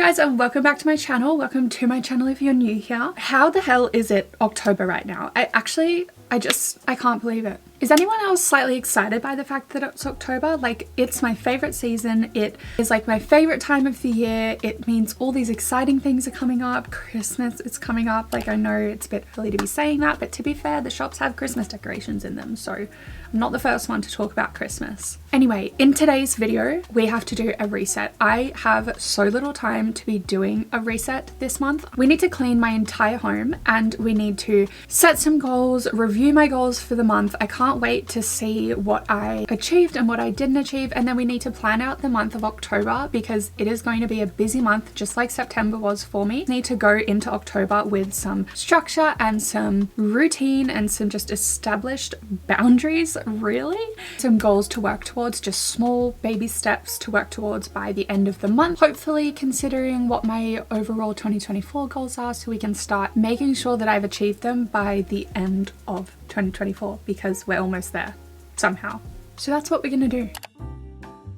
guys, and welcome back to my channel. Welcome to my channel if you're new here. How the hell is it October right now? I can't believe it. Is anyone else slightly excited by the fact that it's October? Like, it's my favorite season. It is like my favorite time of the year. It means all these exciting things are coming up. Christmas is coming up. Like, I know it's a bit early to be saying that, but to be fair, the shops have Christmas decorations in them, so I'm not the first one to talk about Christmas. Anyway, in today's video, we have to do a reset. I have so little time to be doing a reset this month. We need to clean my entire home and we need to set some goals, review my goals for the month. I can't wait to see what I achieved and what I didn't achieve, and then we need to plan out the month of October because it is going to be a busy month just like September was for me. I need to go into October with some structure and some routine and some just established boundaries, really. Some goals to work towards, just small baby steps to work towards by the end of the month, hopefully considering what my overall 2024 goals are so we can start making sure that I've achieved them by the end of 2024 because we're almost there somehow. So that's what we're gonna do.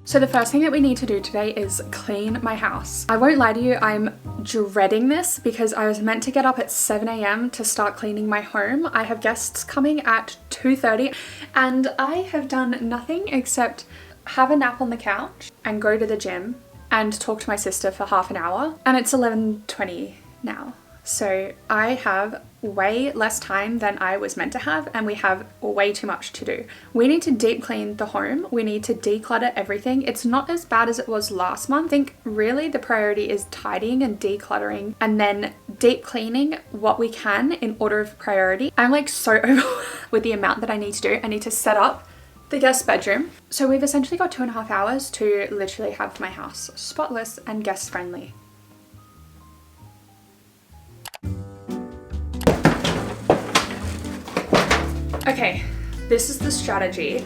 So the first thing that we need to do today is clean my house. I won't lie to you, I'm dreading this because I was meant to get up at 7 a.m. to start cleaning my home. I have guests coming at 2:30 and I have done nothing except have a nap on the couch and go to the gym and talk to my sister for half an hour, and it's 11:20 now. So I have way less time than I was meant to have, and we have way too much to do. We need to deep clean the home. We need to declutter everything. It's not as bad as it was last month. I think really the priority is tidying and decluttering and then deep cleaning what we can in order of priority. I'm like so overwhelmed with the amount that I need to do. I need to set up the guest bedroom. So we've essentially got 2.5 hours to literally have my house spotless and guest friendly. Okay, this is the strategy.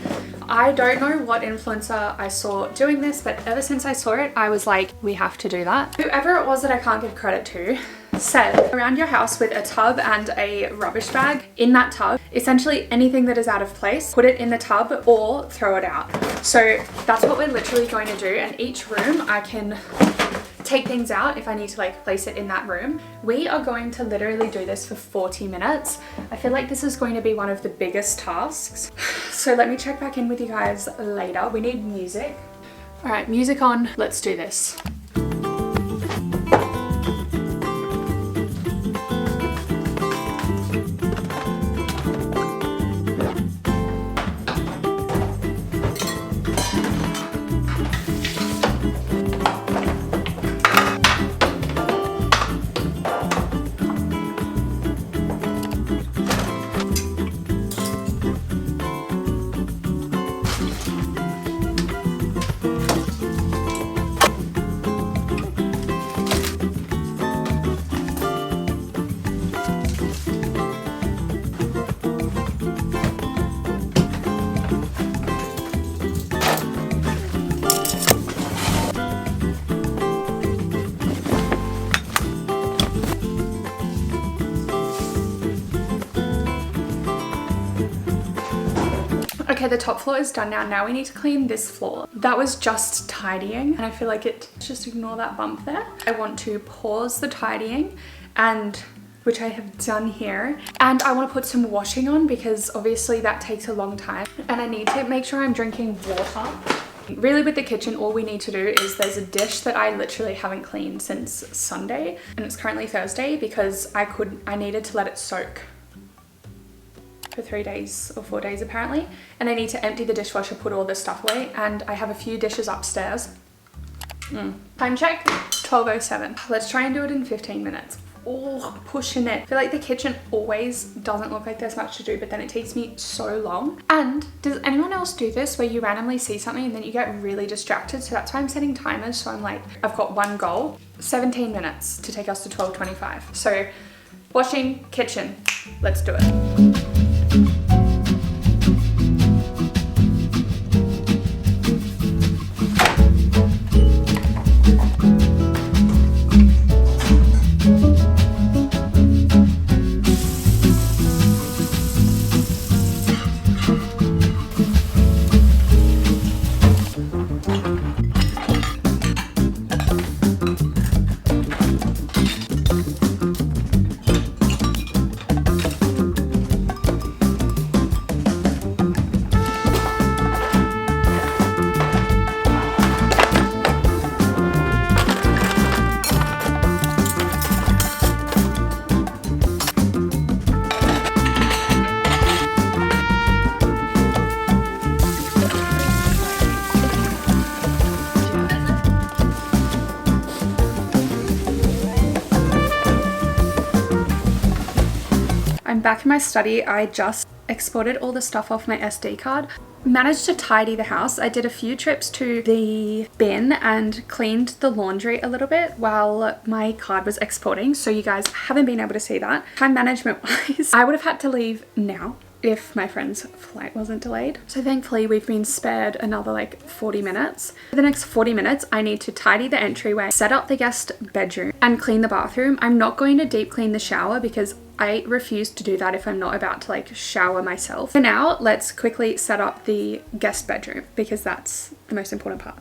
I don't know what influencer I saw doing this, but ever since I saw it, I was like, we have to do that. Whoever it was that I can't give credit to said, around your house with a tub and a rubbish bag. In that tub, essentially anything that is out of place, put it in the tub or throw it out. So that's what we're literally going to do. And each room I can take things out if I need to like place it in that room. We are going to literally do this for 40 minutes. I feel like this is going to be one of the biggest tasks. So let me check back in with you guys later. We need music. All right, music on, let's do this. Okay, the top floor is done now. Now we need to clean this floor. That was just tidying and I feel like just ignore that bump there. I want to pause the tidying, and which I have done here, and I want to put some washing on because obviously that takes a long time, and I need to make sure I'm drinking water. Really with the kitchen, all we need to do is there's a dish that I literally haven't cleaned since Sunday, and it's currently Thursday because I needed to let it soak for 3 days or 4 days apparently, and I need to empty the dishwasher, put all this stuff away, and I have a few dishes upstairs. Time check, 12:07. Let's try and do it in 15 minutes. Oh, pushing it. I feel like the kitchen always doesn't look like there's much to do, but then it takes me so long. And does anyone else do this where you randomly see something and then you get really distracted? So that's why I'm setting timers. So I'm like, I've got one goal, 17 minutes to take us to 12:25. So washing, kitchen, let's do it. I'm back in my study. I just exported all the stuff off my SD card. Managed to tidy the house. I did a few trips to the bin and cleaned the laundry a little bit while my card was exporting, so you guys haven't been able to see that. Time management wise, I would have had to leave now if my friend's flight wasn't delayed. So thankfully we've been spared another like 40 minutes. For the next 40 minutes, I need to tidy the entryway, set up the guest bedroom and clean the bathroom. I'm not going to deep clean the shower because I refuse to do that if I'm not about to like shower myself. For now, let's quickly set up the guest bedroom because that's the most important part.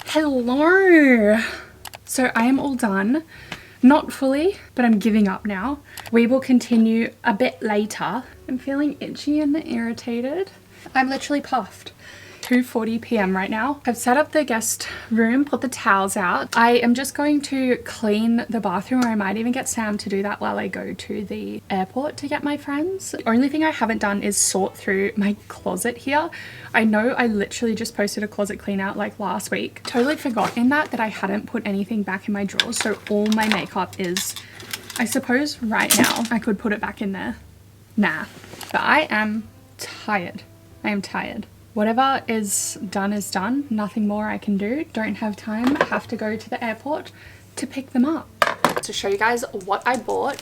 Hello! So I am all done. Not fully, but I'm giving up now. We will continue a bit later. I'm feeling itchy and irritated. I'm literally puffed. 2:40 p.m. right now. I've set up the guest room, put the towels out. I am just going to clean the bathroom, or I might even get Sam to do that while I go to the airport to get my friends. The only thing I haven't done is sort through my closet here. I know I literally just posted a closet clean out like last week. Totally forgot in that I hadn't put anything back in my drawers, so all my makeup is, I suppose right now I could put it back in there. Nah, but I am tired. I am tired. Whatever is done. Nothing more I can do. Don't have time. Have to go to the airport to pick them up. To show you guys what I bought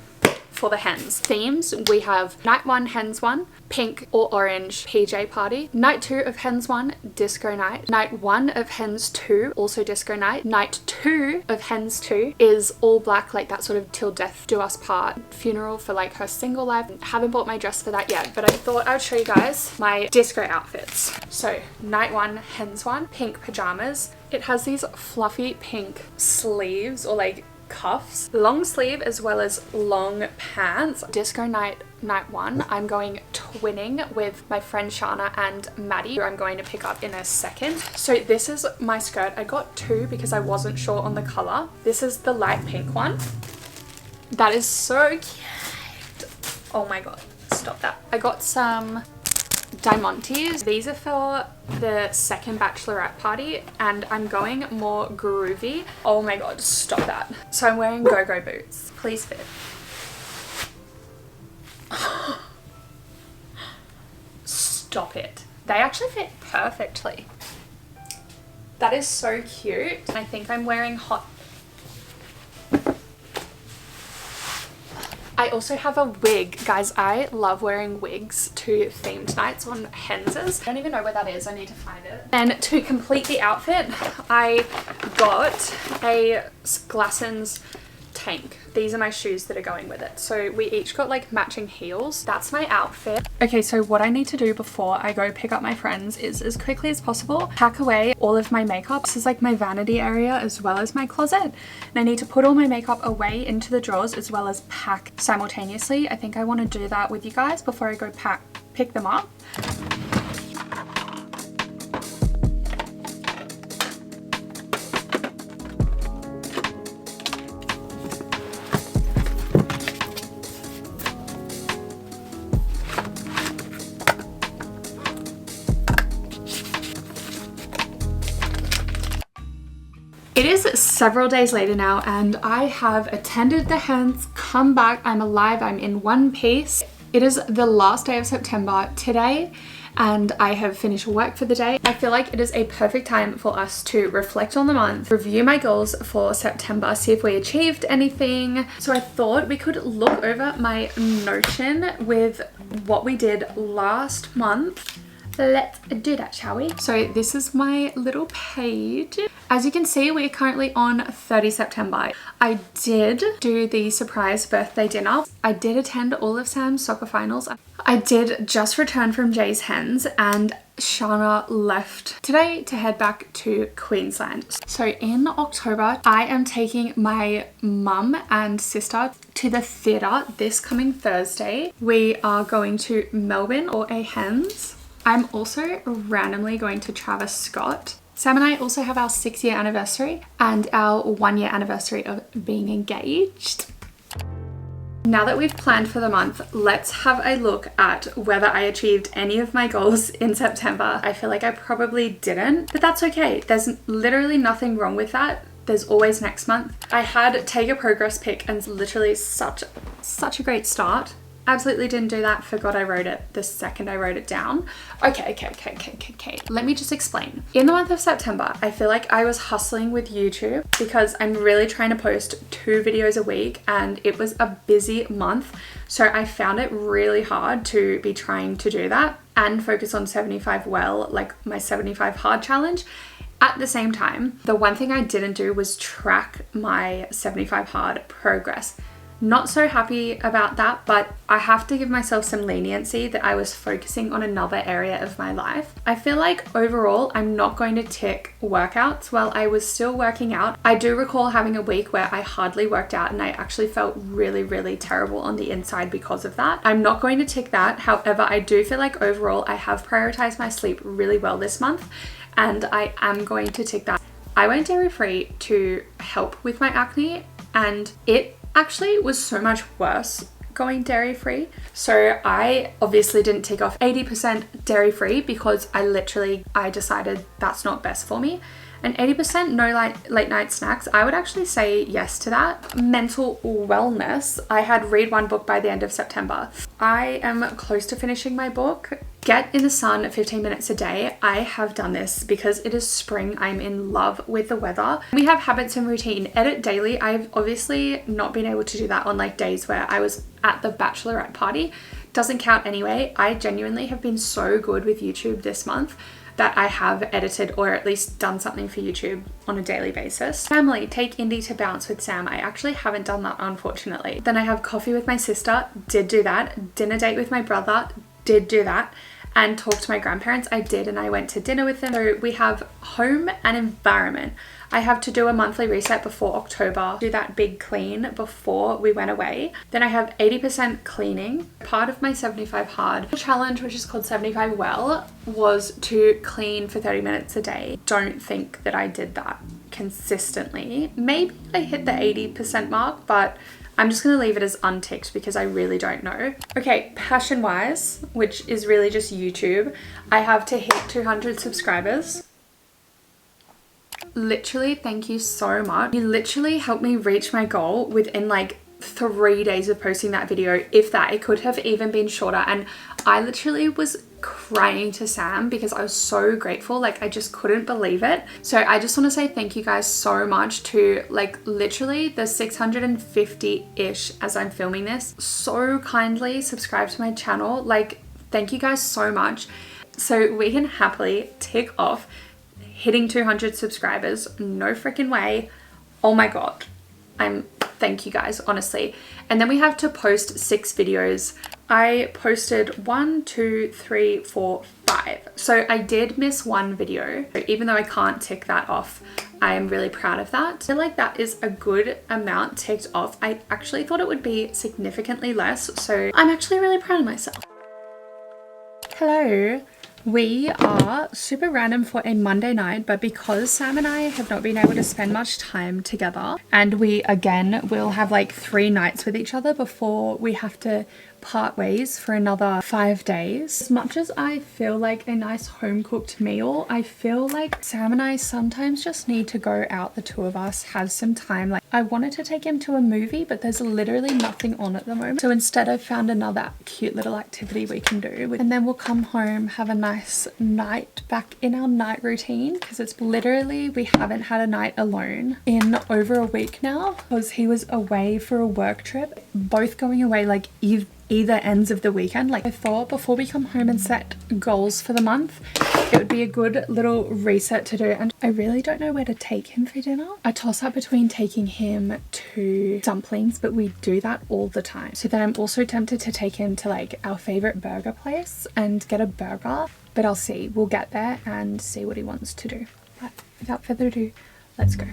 for the hens. Themes, we have night 1 hens 1, pink or orange PJ party. Night 2 of hens 1, disco night. Night 1 of hens 2, also disco night. Night 2 of hens 2 is all black, like that sort of till death do us part funeral for like her single life. Haven't bought my dress for that yet, but I thought I would show you guys my disco outfits. So night 1 hens 1, pink pajamas. It has these fluffy pink sleeves or like cuffs, long sleeve as well as long pants. Disco night 1, I'm going twinning with my friend Shana and Maddie, who I'm going to pick up in a second. So this is my skirt. I got 2 because I wasn't sure on the color. This is the light pink one. That is so cute. Oh my god, stop that. I got some diamantes. These are for the second bachelorette party and I'm going more groovy. Oh my god, stop that. So I'm wearing go-go boots. Please fit. Stop it. They actually fit perfectly. That is so cute. I think I'm wearing hot. I also have a wig. Guys, I love wearing wigs to themed nights on henses. I don't even know where that is. I need to find it. And to complete the outfit, I got a Glassons tank. These are my shoes that are going with it. So we each got like matching heels. That's my outfit. Okay, so what I need to do before I go pick up my friends is as quickly as possible pack away all of my makeup. This is like my vanity area as well as my closet. And I need to put all my makeup away into the drawers as well as pack simultaneously. I think I want to do that with you guys before I go pick them up. It is several days later now and I have attended the hens, come back, I'm alive, I'm in one piece. It is the last day of September today, and I have finished work for the day. I feel like it is a perfect time for us to reflect on the month, review my goals for September, see if we achieved anything. So I thought we could look over my Notion with what we did last month. Let's do that, shall we? So this is my little page. As you can see, we're currently on 30 September. I did do the surprise birthday dinner. I did attend all of Sam's soccer finals. I did just return from Jay's hens, and Shana left today to head back to Queensland. So in October, I am taking my mum and sister to the theatre this coming Thursday. We are going to Melbourne or a hens. I'm also randomly going to Travis Scott. Sam and I also have our 6-year anniversary and our 1-year anniversary of being engaged. Now that we've planned for the month, let's have a look at whether I achieved any of my goals in September. I feel like I probably didn't, but that's okay. There's literally nothing wrong with that. There's always next month. I had take a progress pic and literally such a great start. Absolutely didn't do that. Forgot I wrote it the second I wrote it down. Okay. Let me just explain. In the month of September, I feel like I was hustling with YouTube because I'm really trying to post 2 videos a week, and it was a busy month. So I found it really hard to be trying to do that and focus on 75 well, like my 75 hard challenge. At the same time, the one thing I didn't do was track my 75 hard progress. Not so happy about that, but I have to give myself some leniency that I was focusing on another area of my life. I feel like overall, I'm not going to tick workouts while I was still working out. I do recall having a week where I hardly worked out and I actually felt really terrible on the inside because of that. I'm not going to tick that. However, I do feel like overall, I have prioritized my sleep really well this month, and I am going to tick that. I went dairy-free to help with my acne, and it actually was so much worse going dairy-free. So I obviously didn't tick off 80% dairy-free because I decided that's not best for me. And 80% no late night snacks, I would actually say yes to that. Mental wellness, I had read 1 book by the end of September. I am close to finishing my book. Get in the sun 15 minutes a day. I have done this because it is spring. I'm in love with the weather. We have habits and routine. Edit daily. I've obviously not been able to do that on like days where I was at the bachelorette party. Doesn't count anyway. I genuinely have been so good with YouTube this month that I have edited or at least done something for YouTube on a daily basis. Family, take Indy to bounce with Sam. I actually haven't done that, unfortunately. Then I have coffee with my sister, did do that. Dinner date with my brother, did do that. And talk to my grandparents, I did, and I went to dinner with them. So we have home and environment. I have to do a monthly reset before October, do that big clean before we went away. Then I have 80% cleaning. Part of my 75 hard challenge, which is called 75 well, was to clean for 30 minutes a day. Don't think that I did that consistently. Maybe I hit the 80% mark, but I'm just going to leave it as unticked because I really don't know. Okay, passion-wise, which is really just YouTube, I have to hit 200 subscribers. Literally, thank you so much. You literally helped me reach my goal within like 3 days of posting that video, if that. It could have even been shorter, and I literally was crying to Sam because I was so grateful. Like, I just couldn't believe it. So I just want to say thank you guys so much to like literally the 650-ish as I'm filming this. So kindly subscribe to my channel. Like, thank you guys so much. So we can happily tick off hitting 200 subscribers. No freaking way. Oh my God. Thank you guys, honestly. And then we have to post 6 videos. I posted 1, 2, 3, 4, 5. So I did miss 1 video. Even though I can't tick that off, I am really proud of that. I feel like that is a good amount ticked off. I actually thought it would be significantly less. So I'm actually really proud of myself. Hello. We are super random for a Monday night, but because Sam and I have not been able to spend much time together, and we again will have like 3 nights with each other before we have to part ways for another 5 days. As much as I feel like a nice home cooked meal, I feel like Sam and I sometimes just need to go out, the two of us, have some time. Like, I wanted to take him to a movie, but there's literally nothing on at the moment. So instead I've found another cute little activity we can do, and then we'll come home, have a nice night back in our night routine, because it's literally, we haven't had a night alone in over a week now because he was away for a work trip, both going away like either ends of the weekend. Like, I thought before we come home and set goals for the month, it would be a good little reset to do. And I really don't know where to take him for dinner. I toss up between taking him to dumplings, but we do that all the time. So then I'm also tempted to take him to like our favorite burger place and get a burger, but I'll see. We'll get there and see what he wants to do. But without further ado, let's go.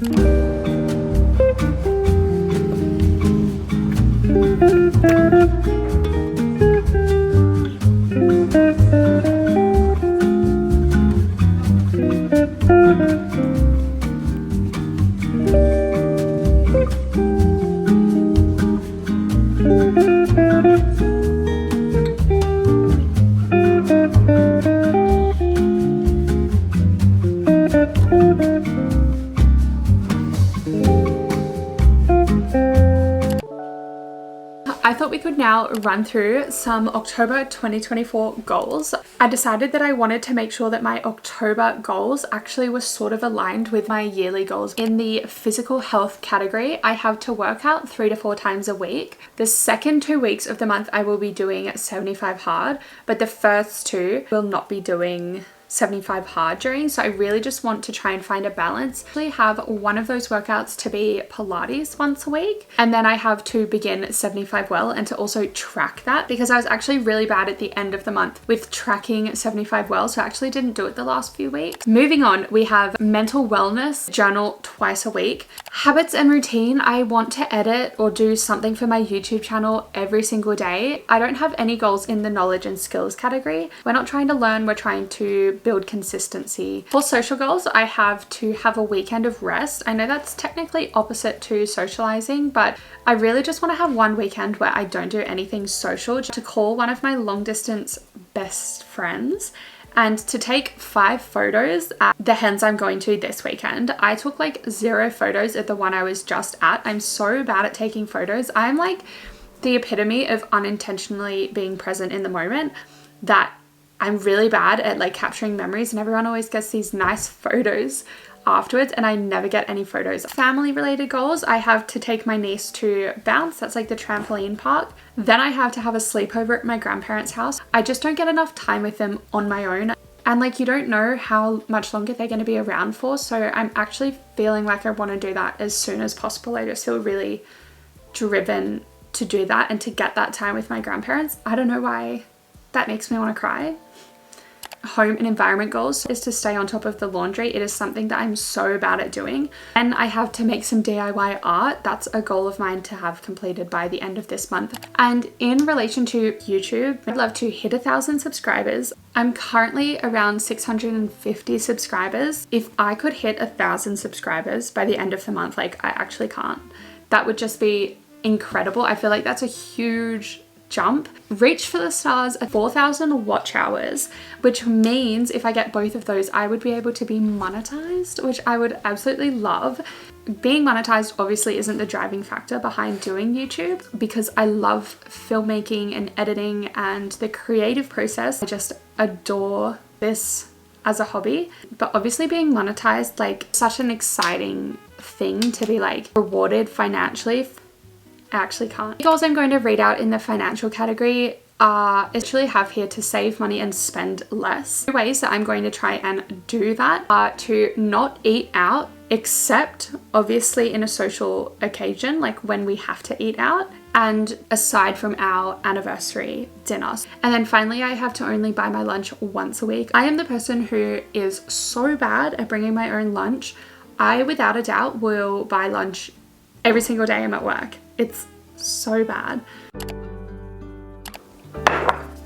I thought we could now run through some October 2024 goals. I decided that I wanted to make sure that my October goals actually were sort of aligned with my yearly goals. In the physical health category, I have to work out 3 to 4 times a week. The second 2 weeks of the month, I will be doing 75 hard, but the first 2 will not be doing 75 hard during. So I really just want to try and find a balance. I actually have one of those workouts to be Pilates once a week, and then I have to begin 75 well and to also track that, because I was actually really bad at the end of the month with tracking 75 well, so I actually didn't do it the last few weeks. Moving on, we have mental wellness journal twice a week. Habits and routine, I want to edit or do something for my YouTube channel every single day. I don't have any goals in the knowledge and skills category. We're not trying to learn, we're trying to build consistency. For social goals, I have to have a weekend of rest. I know that's technically opposite to socializing, but I really just want to have one weekend where I don't do anything social, to call one of my long distance best friends and to take 5 photos at the hens I'm going to this weekend. I took like 0 photos at the one I was just at. I'm so bad at taking photos. I'm like the epitome of unintentionally being present in the moment, that I'm really bad at like capturing memories, and everyone always gets these nice photos afterwards and I never get any photos. Family related goals, I have to take my niece to Bounce, that's like the trampoline park. Then I have to have a sleepover at my grandparents' house. I just don't get enough time with them on my own. And like, you don't know how much longer they're going to be around for. So I'm actually feeling like I want to do that as soon as possible. I just feel really driven to do that and to get that time with my grandparents. I don't know why that makes me want to cry. Home and environment goals is to stay on top of the laundry. It is something that I'm so bad at doing. And I have to make some DIY art. That's a goal of mine to have completed by the end of this month. And in relation to YouTube, I'd love to hit 1,000 subscribers. I'm currently around 650 subscribers. If I could hit 1,000 subscribers by the end of the month, like, I actually can't. That would just be incredible. I feel like that's a huge jump. Reach for the stars at 4,000 watch hours, which means if I get both of those, I would be able to be monetized, which I would absolutely love. Being monetized obviously isn't the driving factor behind doing YouTube, because I love filmmaking and editing and the creative process. I just adore this as a hobby. But obviously being monetized, like, such an exciting thing to be like rewarded financially. I actually can't. The goals I'm going to read out in the financial category are actually have here to save money and spend less. The ways that I'm going to try and do that are to not eat out, except obviously in a social occasion, like when we have to eat out, and aside from our anniversary dinners. And then finally, I have to only buy my lunch once a week. I am the person who is so bad at bringing my own lunch. I, without a doubt, will buy lunch every single day I'm at work. It's so bad.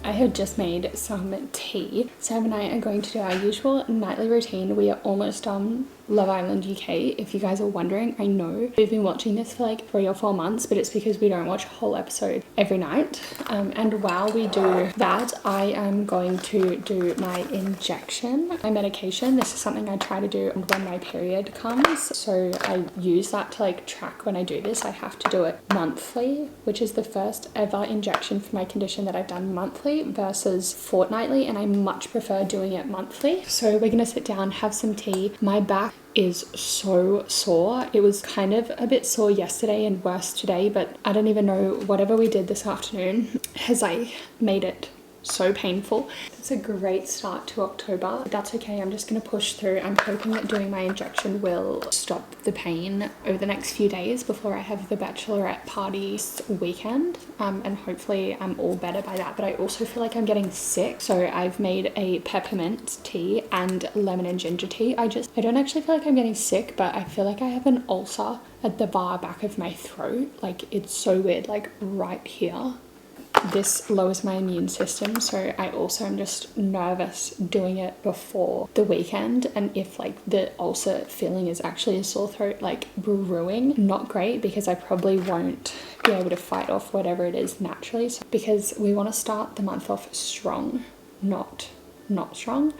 I have just made some tea. Sam and I are going to do our usual nightly routine. We are almost done Love Island UK. If you guys are wondering, I know we've been watching this for like 3 or 4 months, but it's because we don't watch a whole episode every night. And while we do that, I am going to do my injection, my medication. This is something I try to do when my period comes. So I use that to like track when I do this. I have to do it monthly, which is the first ever injection for my condition that I've done monthly versus fortnightly, and I much prefer doing it monthly. So we're gonna sit down, have some tea. My back is so sore. It was kind of a bit sore yesterday and worse today, but I don't even know, whatever we did this afternoon has like made it so painful. It's a great start to October. That's okay, I'm just gonna push through. I'm hoping that doing my injection will stop the pain over the next few days before I have the bachelorette party weekend, and hopefully I'm all better by that. But I also feel like I'm getting sick, so I've made a peppermint tea and lemon and ginger tea. I don't actually feel like I'm getting sick, but I feel like I have an ulcer at the back of my throat. Like, it's so weird, like right here. This lowers my immune system, so I also am just nervous doing it before the weekend, and if like the ulcer feeling is actually a sore throat like brewing, not great, because I probably won't be able to fight off whatever it is naturally. So, because we want to start the month off strong, not strong.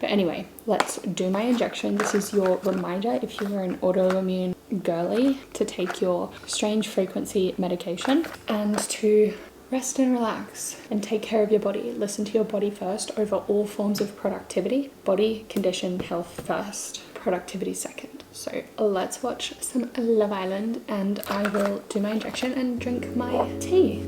But anyway, let's do my injection. This is your reminder, if you are an autoimmune girly, to take your strange frequency medication and to rest and relax and take care of your body. Listen to your body first over all forms of productivity. Body, condition, health first, productivity second. So let's watch some Love Island, and I will do my injection and drink my tea.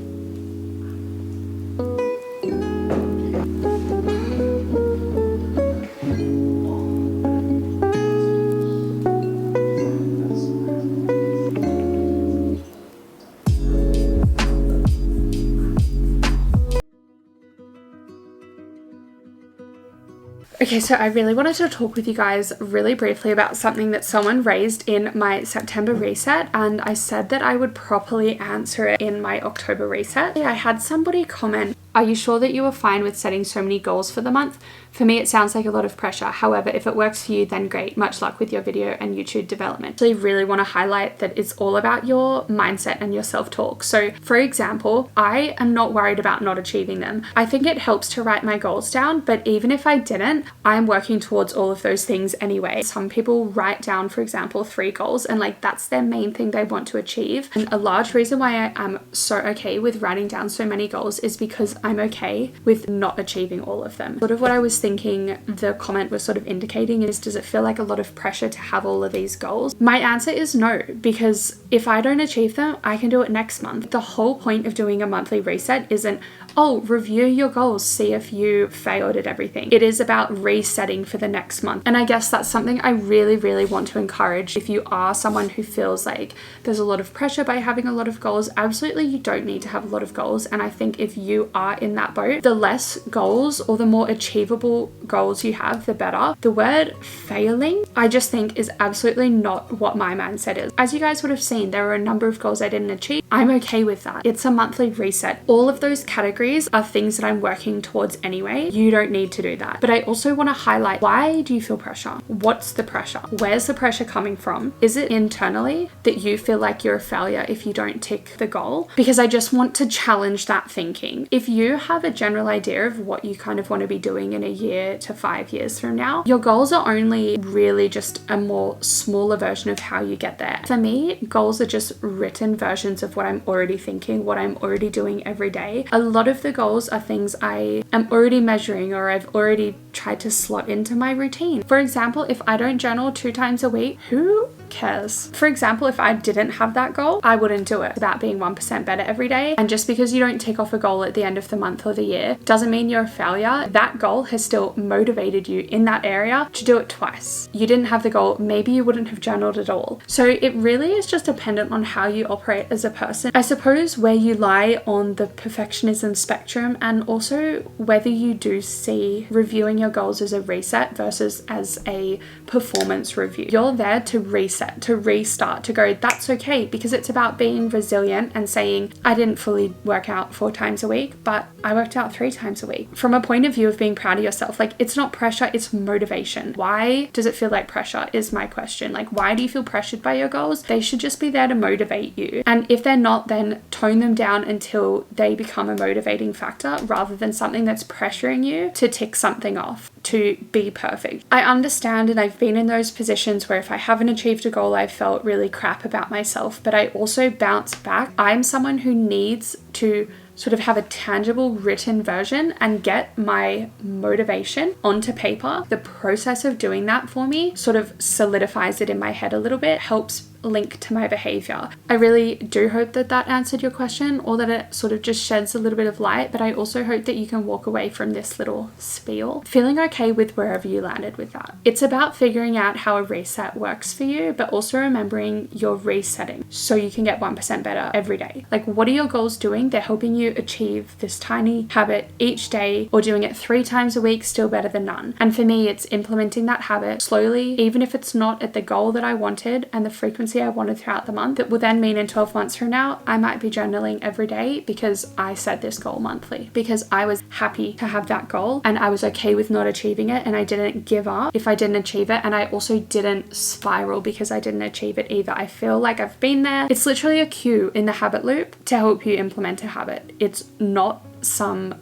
Okay, so I really wanted to talk with you guys really briefly about something that someone raised in my September reset, and I said that I would properly answer it in my October reset. I had somebody comment, "Are you sure that you were fine with setting so many goals for the month? For me, it sounds like a lot of pressure. However, if it works for you, then great. Much luck with your video and YouTube development." I really want to highlight that it's all about your mindset and your self-talk. So for example, I am not worried about not achieving them. I think it helps to write my goals down, but even if I didn't, I'm working towards all of those things anyway. Some people write down, for example, 3 goals, and like that's their main thing they want to achieve. And a large reason why I am so okay with writing down so many goals is because I'm okay with not achieving all of them. Sort of what I was thinking the comment was sort of indicating is, does it feel like a lot of pressure to have all of these goals? My answer is no, because if I don't achieve them, I can do it next month. The whole point of doing a monthly reset isn't, oh, review your goals, see if you failed at everything. It is about resetting for the next month. And I guess that's something I really, really want to encourage. If you are someone who feels like there's a lot of pressure by having a lot of goals, absolutely you don't need to have a lot of goals. And I think if you are in that boat, the less goals or the more achievable goals you have, the better. The word failing, I just think is absolutely not what my mindset is. As you guys would have seen, there were a number of goals I didn't achieve. I'm okay with that. It's a monthly reset. All of those categories are things that I'm working towards anyway. You don't need to do that. But I also want to highlight, why do you feel pressure? What's the pressure? Where's the pressure coming from? Is it internally that you feel like you're a failure if you don't tick the goal? Because I just want to challenge that thinking. If you have a general idea of what you kind of want to be doing in a year to 5 years from now, your goals are only really just a more smaller version of how you get there. For me, goals are just written versions of what I'm already thinking, what I'm already doing every day. A lot of the goals are things I am already measuring or I've already tried to slot into my routine. For example, if I don't journal 2 times a week, who cares? For example, if I didn't have that goal, I wouldn't do it. It's about being 1% better every day. And just because you don't tick off a goal at the end of the month or the year doesn't mean you're a failure. That goal has still motivated you in that area to do it twice. You didn't have the goal, maybe you wouldn't have journaled at all. So it really is just dependent on how you operate as a person. I suppose where you lie on the perfectionism spectrum, and also whether you do see reviewing your goals as a reset versus as a performance review. You're there to reset reset, to restart, to go, that's okay, because it's about being resilient and saying, I didn't fully work out 4 times a week, but I worked out 3 times a week. From a point of view of being proud of yourself, like it's not pressure, it's motivation. Why does it feel like pressure is my question. Like, why do you feel pressured by your goals? They should just be there to motivate you. And if they're not, then tone them down until they become a motivating factor rather than something that's pressuring you to tick something off, to be perfect. I understand, and I've been in those positions where if I haven't achieved a goal, I've felt really crap about myself, but I also bounce back. I'm someone who needs to sort of have a tangible written version and get my motivation onto paper. The process of doing that for me sort of solidifies it in my head a little bit, helps link to my behavior. I really do hope that that answered your question, or that it sort of just sheds a little bit of light, but I also hope that you can walk away from this little spiel feeling okay with wherever you landed with that. It's about figuring out how a reset works for you, but also remembering you're resetting so you can get 1% better every day. Like, what are your goals doing? They're helping you achieve this tiny habit each day, or doing it 3 times a week, still better than none. And for me, it's implementing that habit slowly, even if it's not at the goal that I wanted and the frequency I wanted throughout the month. It will then mean in 12 months from now, I might be journaling every day because I set this goal monthly, because I was happy to have that goal and I was okay with not achieving it, and I didn't give up if I didn't achieve it, and I also didn't spiral because I didn't achieve it either. I feel like I've been there. It's literally a cue in the habit loop to help you implement a habit. It's not some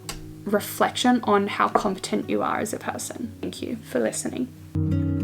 reflection on how competent you are as a person. Thank you for listening.